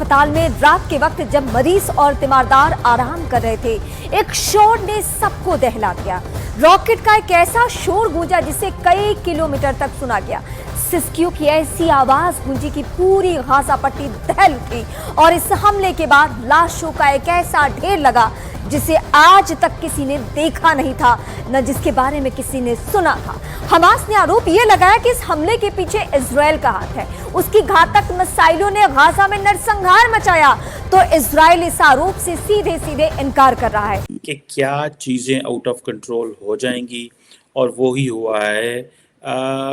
अस्पताल में रात के वक्त जब मरीज और तीमारदार आराम कर रहे थे, एक शोर ने सबको दहला दिया। रॉकेट का एक ऐसा शोर गूंजा जिसे कई किलोमीटर तक सुना गया। सिसकियों की ऐसी आवाज गूंजी कि पूरी गाजा पट्टी दहल उठी और इस हमले के बाद लाशों का एक ऐसा ढेर लगा जिसे आज तक किसी ने देखा नहीं था, न जिसके बारे में किसी ने सुना था। हमास ने आरोप यह लगाया कि इस हमले के पीछे इजराइल का हाथ है। उसकी घातक मिसाइलों ने गाजा में नरसंहार मचाया, तो इजराइल इस आरोप से सीधे सीधे इनकार कर रहा है कि क्या चीज़ें आउट ऑफ कंट्रोल हो जाएंगी, और वो ही हुआ है।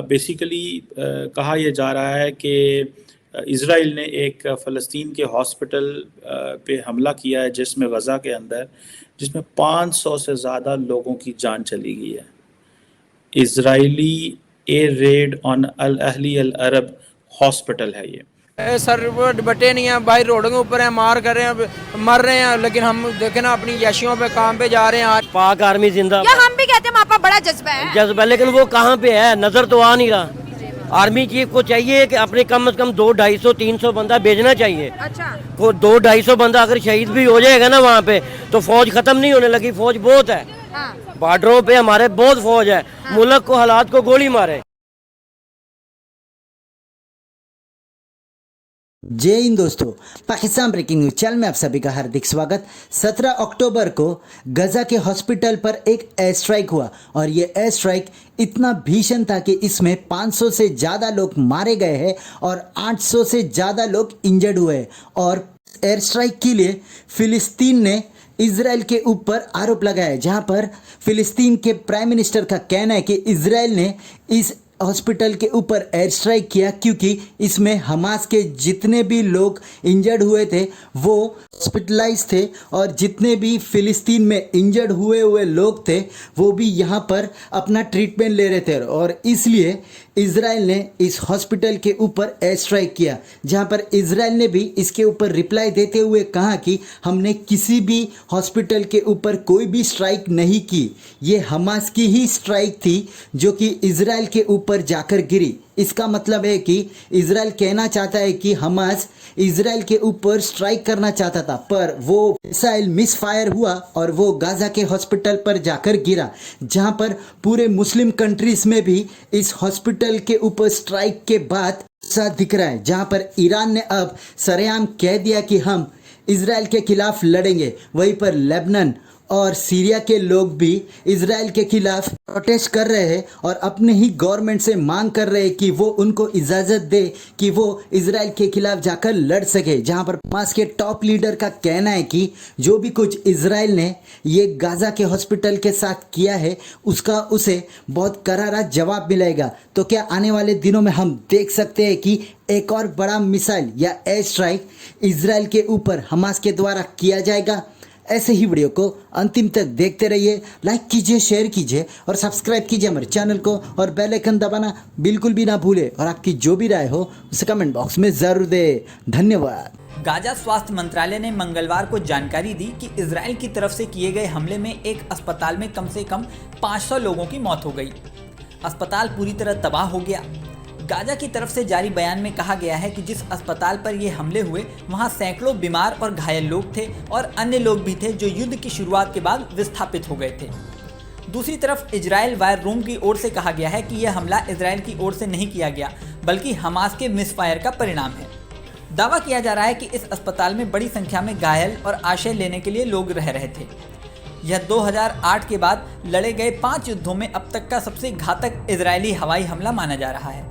बेसिकली कहा यह जा रहा है कि इज़राइल ने एक फ़लस्तीन के हॉस्पिटल पे हमला किया है जिसमें गज़ा के अंदर, जिसमें 500 से ज़्यादा लोगों की जान चली गई है। Israeli air raid on Al Ahli Al Arab hospital है ये। सर वो बटे नहीं हैं भाई, रोडों के ऊपर हैं, मार कर रहे हैं, मर रहे हैं, लेकिन हम देखे ना अपनी यशियों पे काम पे जा रहे हैं। आज पाक आर्मी जिंदा, या हम भी कहते हैं वहाँ पर बड़ा जज्बा है, लेकिन वो कहाँ पे है, नजर तो आ नहीं रहा। आर्मी चीफ को चाहिए कि अपने कम से कम 200-250-300 बंदा भेजना चाहिए। अच्छा, 200-250 बंदा अगर शहीद भी हो जाएगा ना वहाँ पे, तो फौज खत्म नहीं होने लगी। फौज बहुत है, हाँ। बॉर्डरों पे हमारे बहुत फौज है। हाँ। मुल्क को हालात को गोली मारे। जय हिंद दोस्तों, पाकिस्तान ब्रेकिंग न्यूज चैनल में आप सभी का हार्दिक स्वागत। 17 अक्टूबर को गजा के हॉस्पिटल पर एक एयर स्ट्राइक हुआ और ये एयर स्ट्राइक इतना भीषण था कि इसमें 500 से ज़्यादा लोग मारे गए हैं और 800 से ज़्यादा लोग इंजर्ड हुए हैं। और एयर स्ट्राइक के लिए फिलिस्तीन ने इजराइल के ऊपर आरोप लगाया, जहां पर फिलिस्तीन के प्राइम मिनिस्टर का कहना है कि इजराइल ने इस हॉस्पिटल के ऊपर एयर स्ट्राइक किया क्योंकि इसमें हमास के जितने भी लोग इंजर्ड हुए थे वो हॉस्पिटलाइज थे, और जितने भी फिलिस्तीन में इंजर्ड हुए लोग थे वो भी यहाँ पर अपना ट्रीटमेंट ले रहे थे। और इसलिए इजराइल ने इस हॉस्पिटल के ऊपर एयर स्ट्राइक किया, जहाँ पर इजराइल ने भी इसके ऊपर रिप्लाई देते हुए कहा कि हमने किसी भी हॉस्पिटल के ऊपर कोई भी स्ट्राइक नहीं की, ये हमास की ही स्ट्राइक थी जो कि इजराइल के ऊपर जाकर गिरी। इसका मतलब है कि इजराइल कहना चाहता है कि हमास इजराइल के ऊपर स्ट्राइक करना चाहता था, पर वो मिसाइल मिस फायर हुआ और वो गाजा के हॉस्पिटल पर जाकर गिरा, जहां पर पूरे मुस्लिम कंट्रीज में भी इस हॉस्पिटल के ऊपर स्ट्राइक के बाद साथ दिख रहा है, जहां पर ईरान ने अब सरेआम कह दिया कि हम इजराइल के खिलाफ लड़ेंगे। वहीं पर लेबनान और सीरिया के लोग भी इजराइल के खिलाफ प्रोटेस्ट कर रहे हैं और अपने ही गवर्नमेंट से मांग कर रहे हैं कि वो उनको इजाज़त दे कि वो इजराइल के खिलाफ जाकर लड़ सके। जहां पर हमास के टॉप लीडर का कहना है कि जो भी कुछ इजराइल ने ये गाजा के हॉस्पिटल के साथ किया है उसका उसे बहुत करारा जवाब मिलेगा। तो क्या आने वाले दिनों में हम देख सकते हैं कि एक और बड़ा मिसाइल या एयर स्ट्राइक इजराइल के ऊपर हमास के द्वारा किया जाएगा? ऐसे ही वीडियो को अंतिम तक देखते रहिए, लाइक कीजिए, शेयर कीजिए और सब्सक्राइब कीजिए हमारे चैनल को, और बेल आइकन दबाना बिल्कुल भी ना भूले, और आपकी जो भी राय हो उसे कमेंट बॉक्स में ज़रूर दें। धन्यवाद। गाजा स्वास्थ्य मंत्रालय ने मंगलवार को जानकारी दी कि इजराइल की तरफ से किए गए हमले में एक अस्पताल में कम से कम 500 लोगों की मौत हो गई। अस्पताल पूरी तरह तबाह हो गया। गाजा की तरफ से जारी बयान में कहा गया है कि जिस अस्पताल पर ये हमले हुए वहां सैकड़ों बीमार और घायल लोग थे और अन्य लोग भी थे जो युद्ध की शुरुआत के बाद विस्थापित हो गए थे। दूसरी तरफ इजराइल वायर रूम की ओर से कहा गया है कि यह हमला इजराइल की ओर से नहीं किया गया बल्कि हमास के मिसफायर का परिणाम है। दावा किया जा रहा है कि इस अस्पताल में बड़ी संख्या में घायल और आश्रय लेने के लिए लोग रह रहे थे। यह 2008 के बाद लड़े गए 5 युद्धों में अब तक का सबसे घातक इजरायली हवाई हमला माना जा रहा है।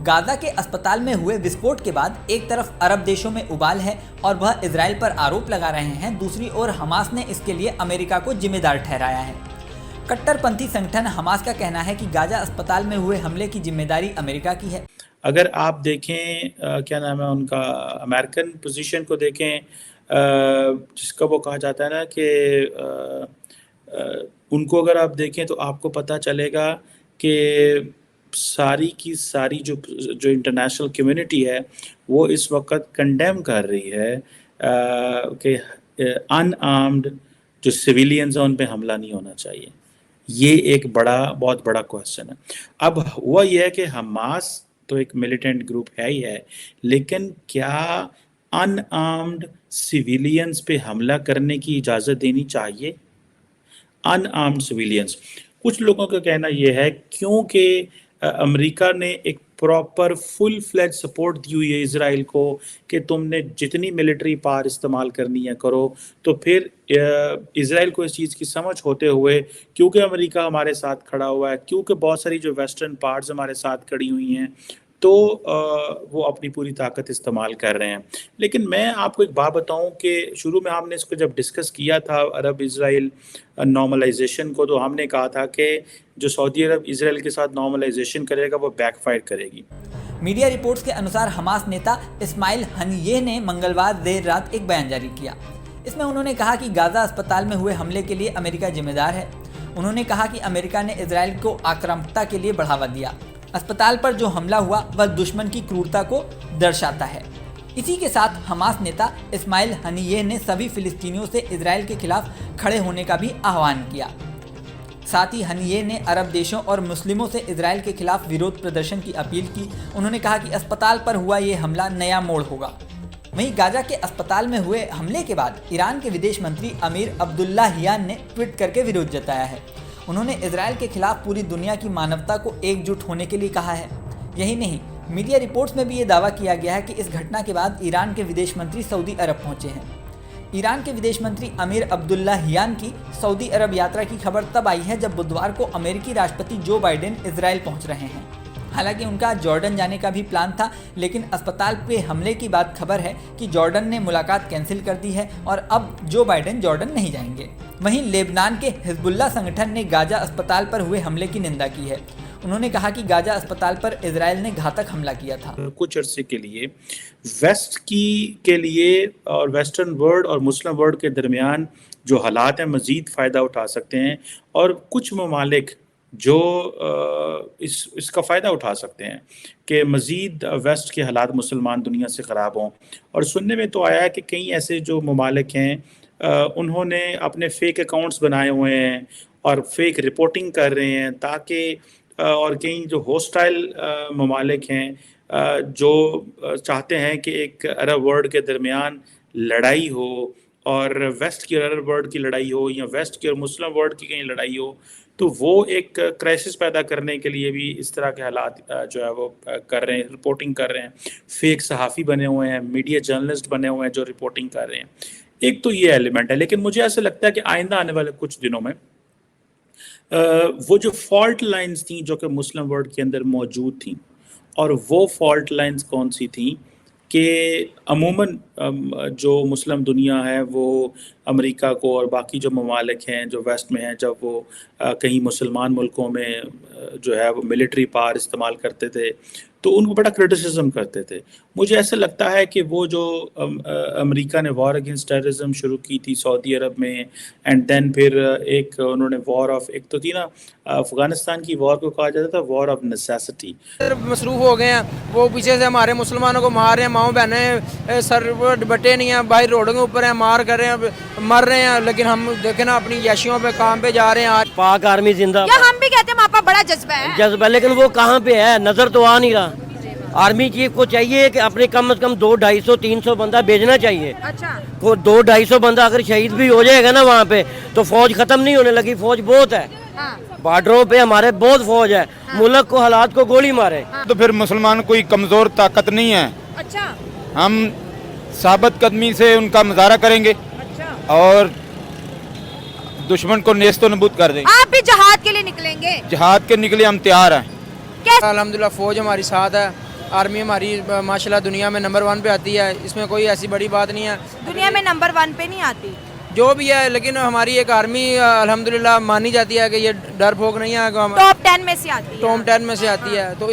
गाजा के अस्पताल में हुए विस्फोट के बाद एक तरफ अरब देशों में उबाल है और वह इजराइल पर आरोप लगा रहे हैं, दूसरी ओर हमास ने इसके लिए अमेरिका को जिम्मेदार ठहराया है। कट्टरपंथी संगठन हमास का कहना है कि गाजा अस्पताल में हुए हमले की जिम्मेदारी अमेरिका की है। अगर आप देखें क्या नाम है उनका, अमेरिकन पोजीशन को देखें, जिसका वो कहा जाता है ना कि उनको अगर आप देखें तो आपको पता चलेगा कि सारी की सारी जो इंटरनेशनल कम्युनिटी है वो इस वक्त कंडेम कर रही है कि अनआर्म्ड जो सिविलियंस हैं उन पे हमला नहीं होना चाहिए। ये एक बहुत बड़ा क्वेश्चन है। अब हुआ ये है कि हमास तो एक मिलिटेंट ग्रुप है ही है, लेकिन क्या अनआर्म्ड सिविलियंस पे हमला करने की इजाज़त देनी चाहिए? अनआर्म्ड सिविलियंस, कुछ लोगों का कहना यह है क्योंकि अमेरिका ने एक प्रॉपर फुल फ्लैज सपोर्ट दी हुई है इजराइल को कि तुमने जितनी मिलिट्री पावर इस्तेमाल करनी है करो, तो फिर इजराइल को इस चीज़ की समझ होते हुए, क्योंकि अमेरिका हमारे साथ खड़ा हुआ है, क्योंकि बहुत सारी जो वेस्टर्न पार्ट्स हमारे साथ खड़ी हुई हैं, तो वो अपनी पूरी ताकत इस्तेमाल कर रहे हैं। लेकिन मैं आपको एक बात बताऊं कि शुरू में हमने इसको जब डिस्कस किया था अरब इजराइल नॉर्मलाइजेशन को, तो हमने कहा था कि जो सऊदी अरब इजराइल के साथ नॉर्मलाइजेशन करेगा वो बैकफायर करेगी। मीडिया रिपोर्ट्स के अनुसार हमास नेता इस्माइल हनियेह ने मंगलवार देर रात एक बयान जारी किया। इसमें उन्होंने कहा कि गाजा अस्पताल में हुए हमले के लिए अमेरिका जिम्मेदार है। उन्होंने कहा कि अमेरिका ने इजराइल को आक्रामकता के लिए बढ़ावा दिया। अस्पताल पर जो हमला हुआ वह दुश्मन की क्रूरता को दर्शाता है। इसी के साथ हमास नेता इस्माइल हनियेह ने सभी फिलिस्तीनियों से इजराइल के खिलाफ खड़े होने का भी आह्वान किया। साथ ही हनियेह ने अरब देशों और मुस्लिमों से इजराइल के खिलाफ विरोध प्रदर्शन की अपील की। उन्होंने कहा कि अस्पताल पर हुआ ये हमला नया मोड़ होगा। वहीं गाजा के अस्पताल में हुए हमले के बाद ईरान के विदेश मंत्री अमीर अब्दुल्लाहियान ने ट्वीट करके विरोध जताया है। उन्होंने इजराइल के खिलाफ पूरी दुनिया की मानवता को एकजुट होने के लिए कहा है। यही नहीं, मीडिया रिपोर्ट्स में भी ये दावा किया गया है कि इस घटना के बाद ईरान के विदेश मंत्री सऊदी अरब पहुंचे हैं। ईरान के विदेश मंत्री अमीर अब्दुल्लाहियान की सऊदी अरब यात्रा की खबर तब आई है जब बुधवार को अमेरिकी राष्ट्रपति जो बाइडेन इजराइल पहुंच रहे हैं। हालांकि उनका जॉर्डन जाने का भी प्लान था, लेकिन अस्पताल पे हमले की बात खबर है कि जॉर्डन ने मुलाकात कैंसिल कर दी है और अब जो बाइडेन जॉर्डन नहीं जाएंगे। वहीं लेबनान के हिजबुल्लाह संगठन ने गाजा अस्पताल पर हुए हमले की निंदा की है। उन्होंने कहा कि गाजा अस्पताल पर इजराइल ने घातक हमला किया था। कुछ अरसे के लिए वेस्ट के लिए और वेस्टर्न वर्ल्ड और मुस्लिम वर्ल्ड के दरमियान जो हालात हैं मज़ीद फ़ायदा उठा सकते हैं, और कुछ ममालिक जो इसका फ़ायदा उठा सकते हैं कि मज़ीद वेस्ट के हालात मुसलमान दुनिया से ख़राब हों। और सुनने में तो आया है कि कई ऐसे जो ममालिक हैं उन्होंने अपने फ़ेक अकाउंट्स बनाए हुए हैं और फेक रिपोर्टिंग कर रहे हैं, ताकि और कई जो होस्टाइल ममालिक हैं जो चाहते हैं कि एक अरब वर्ल्ड के दरमियान लड़ाई हो, और वेस्ट की अरब वर्ल्ड की लड़ाई हो या वेस्ट की और मुस्लिम वर्ल्ड की कहीं लड़ाई हो, तो वो एक क्राइसिस पैदा करने के लिए भी इस तरह के हालात जो है वो कर रहे हैं, रिपोर्टिंग कर रहे हैं। फेक सहाफ़ी बने हुए हैं, मीडिया जर्नलिस्ट बने हुए हैं जो रिपोर्टिंग कर रहे हैं। एक तो ये एलिमेंट है, लेकिन मुझे ऐसा लगता है कि आइंदा आने वाले कुछ दिनों में वो जो फॉल्ट लाइंस थी जो कि मुस्लिम वर्ल्ड के अंदर मौजूद थी, और वो फॉल्ट लाइंस कौन सी थी कि अमूमन जो मुस्लिम दुनिया है वो अमेरिका को और बाकी जो ममालिक हैं जो वेस्ट में हैं, जब वो कहीं मुसलमान मुल्कों में जो है वो मिलिट्री पावर इस्तेमाल करते थे तो उनको बड़ा क्रिटिसिज्म करते थे। मुझे ऐसा लगता है कि वो जो अमेरिका ने वॉर अगेंस्ट टेररिज्म शुरू की थी सऊदी अरब में, एंड देन फिर एक उन्होंने वॉर ऑफ, एक तो थी ना अफ़गानिस्तान की वॉर को कहा जाता था वॉर ऑफ नेसेसिटी। मसरूफ़ हो गए हैं, वो पीछे से हमारे मुसलमानों को मार रहे हैं, माओ बहनें सर बटे नहीं हैं, बाहर रोडों के ऊपर हैं, मार कर रहे हैं, मर रहे हैं, लेकिन हम देखें ना अपनी यशियों पे काम पे जा रहे हैं। आज पाक आर्मी जिंदा, या हम भी कहते हैं वहाँ पर बड़ा जज्बा है, जज्बा, लेकिन वो कहाँ पे है, नजर तो आ नहीं रहा। आर्मी चीफ को चाहिए कि अपने कम से कम 200-250-300 बंदा भेजना चाहिए। अच्छा, 200-250 बंदा अगर शहीद भी हो जाएगा ना वहाँ पे, तो फौज खत्म नहीं होने लगी। फौज बहुत है, हाँ, बॉर्डरों पे हमारे बहुत फौज है, मुल्क को हालात को गोली मारे। तो फिर मुसलमान कोई कमजोर ताकत नहीं है। अच्छा, हम साबित कदमी से उनका मुजाहरा करेंगे अच्छा, और दुश्मन को नेस्तो नबूद कर देंगे। आप भी जहाद के लिए निकलेंगे? जिहाद के निकले हम तैयार हैं। कैसे? अल्हम्दुलिल्लाह फौज हमारी साथ है, आर्मी हमारी माशाल्लाह दुनिया में नंबर 1 पे आती है, इसमें कोई ऐसी बड़ी बात नहीं है। दुनिया में नंबर 1 पे नहीं आती जो भी है, लेकिन हमारी एक आर्मी अल्हम्दुलिल्लाह मानी जाती है कि ये डर भोग नहीं है, टॉप 10 में से आती है। टॉप 10 में से आती है। तो